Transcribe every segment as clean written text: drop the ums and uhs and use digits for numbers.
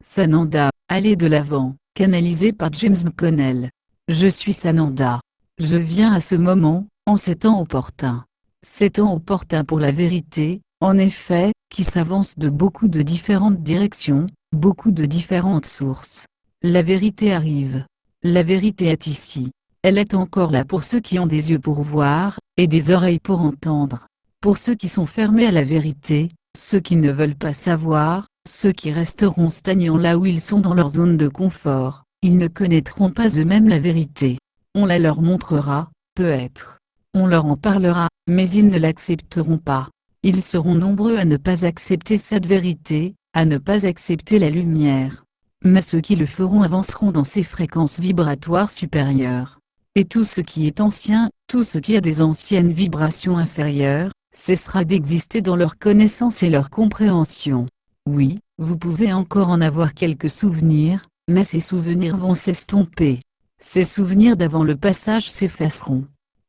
Sananda, allez de l'avant, canalisé par James McConnell. Je suis Sananda. Je viens à ce moment, en ces temps opportuns. Ces temps opportuns pour la vérité, en effet, qui s'avance de beaucoup de différentes directions, beaucoup de différentes sources. La vérité arrive. La vérité est ici. Elle est encore là pour ceux qui ont des yeux pour voir, et des oreilles pour entendre. Pour ceux qui sont fermés à la vérité, ceux qui ne veulent pas savoir, ceux qui resteront stagnants là où ils sont dans leur zone de confort, ils ne connaîtront pas eux-mêmes la vérité. On la leur montrera, peut-être. On leur en parlera, mais ils ne l'accepteront pas. Ils seront nombreux à ne pas accepter cette vérité, à ne pas accepter la lumière. Mais ceux qui le feront avanceront dans ces fréquences vibratoires supérieures. Et tout ce qui est ancien, tout ce qui a des anciennes vibrations inférieures, cessera d'exister dans leur connaissance et leur compréhension. Oui, vous pouvez encore en avoir quelques souvenirs, mais ces souvenirs vont s'estomper. Ces souvenirs d'avant le passage s'effaceront.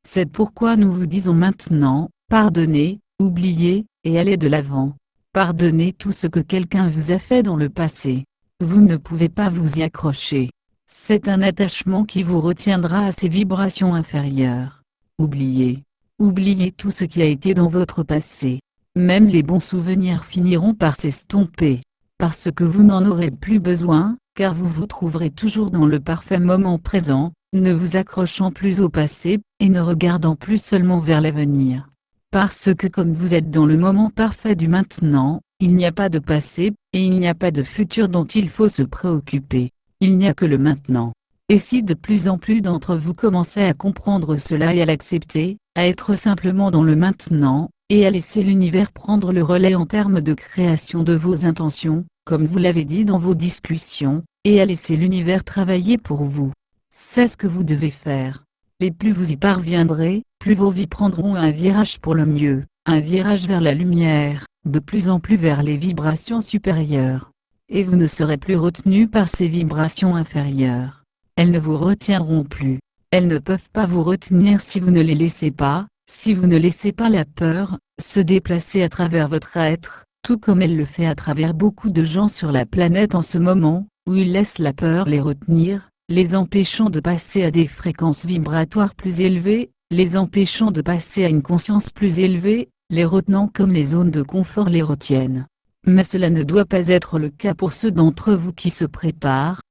C'est pourquoi nous vous disons maintenant, pardonnez, oubliez, et allez de l'avant. Pardonnez tout ce que quelqu'un vous a fait dans le passé. Vous ne pouvez pas vous y accrocher. C'est un attachement qui vous retiendra à ces vibrations inférieures. Oubliez. Oubliez tout ce qui a été dans votre passé. Même les bons souvenirs finiront par s'estomper. Parce que vous n'en aurez plus besoin, car vous vous trouverez toujours dans le parfait moment présent, ne vous accrochant plus au passé, et ne regardant plus seulement vers l'avenir. Parce que comme vous êtes dans le moment parfait du maintenant, il n'y a pas de passé, et il n'y a pas de futur dont il faut se préoccuper. Il n'y a que le maintenant. Et si de plus en plus d'entre vous commencez à comprendre cela et à l'accepter, à être simplement dans le maintenant, et à laisser l'univers prendre le relais en termes de création de vos intentions, comme vous l'avez dit dans vos discussions, et à laisser l'univers travailler pour vous. C'est ce que vous devez faire. Et plus vous y parviendrez, plus vos vies prendront un virage pour le mieux, un virage vers la lumière, de plus en plus vers les vibrations supérieures. Et vous ne serez plus retenu par ces vibrations inférieures. Elles ne vous retiendront plus. Elles ne peuvent pas vous retenir si vous ne les laissez pas, si vous ne laissez pas la peur se déplacer à travers votre être, tout comme elle le fait à travers beaucoup de gens sur la planète en ce moment, où ils laissent la peur les retenir, les empêchant de passer à des fréquences vibratoires plus élevées, les empêchant de passer à une conscience plus élevée, les retenant comme les zones de confort les retiennent. Mais cela ne doit pas être le cas pour ceux d'entre vous qui se préparent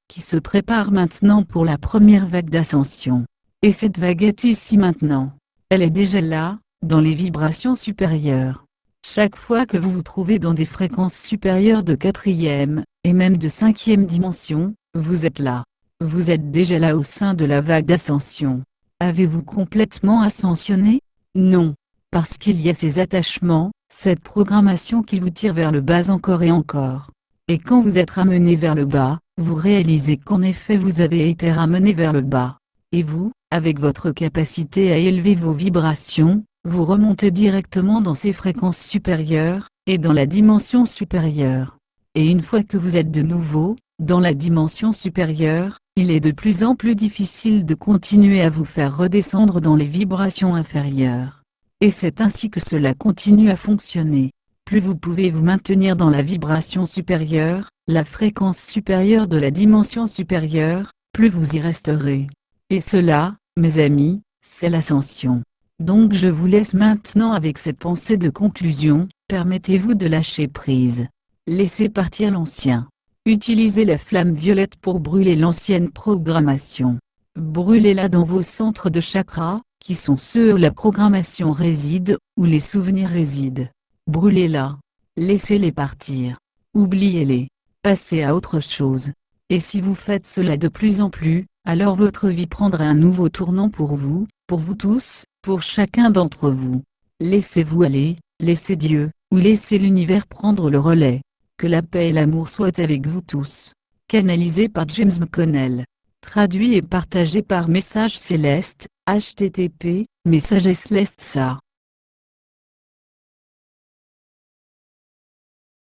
maintenant pour la première vague d'ascension. Et cette vague est ici maintenant. Elle est déjà là, dans les vibrations supérieures. Chaque fois que vous vous trouvez dans des fréquences supérieures de 4e, et même de 5e dimension, vous êtes là. Vous êtes déjà là au sein de la vague d'ascension. Avez-vous complètement ascensionné? Non. Parce qu'il y a ces attachements, cette programmation qui vous tire vers le bas encore et encore. Et quand vous êtes ramené vers le bas, vous réalisez qu'en effet vous avez été ramené vers le bas. Et vous, avec votre capacité à élever vos vibrations, vous remontez directement dans ces fréquences supérieures, et dans la dimension supérieure. Et une fois que vous êtes de nouveau, dans la dimension supérieure, il est de plus en plus difficile de continuer à vous faire redescendre dans les vibrations inférieures. Et c'est ainsi que cela continue à fonctionner. Plus vous pouvez vous maintenir dans la vibration supérieure, la fréquence supérieure de la dimension supérieure, plus vous y resterez. Et cela, mes amis, c'est l'ascension. Donc je vous laisse maintenant avec cette pensée de conclusion, permettez-vous de lâcher prise. Laissez partir l'ancien. Utilisez la flamme violette pour brûler l'ancienne programmation. Brûlez-la dans vos centres de chakras, qui sont ceux où la programmation réside, où les souvenirs résident. Brûlez-la. Laissez-les partir. Oubliez-les. Passez à autre chose. Et si vous faites cela de plus en plus, alors votre vie prendra un nouveau tournant pour vous tous, pour chacun d'entre vous. Laissez-vous aller, laissez Dieu, ou laissez l'univers prendre le relais. Que la paix et l'amour soient avec vous tous. Canalisé par James McConnell. Traduit et partagé par Message Céleste, http://messagescelestes.ca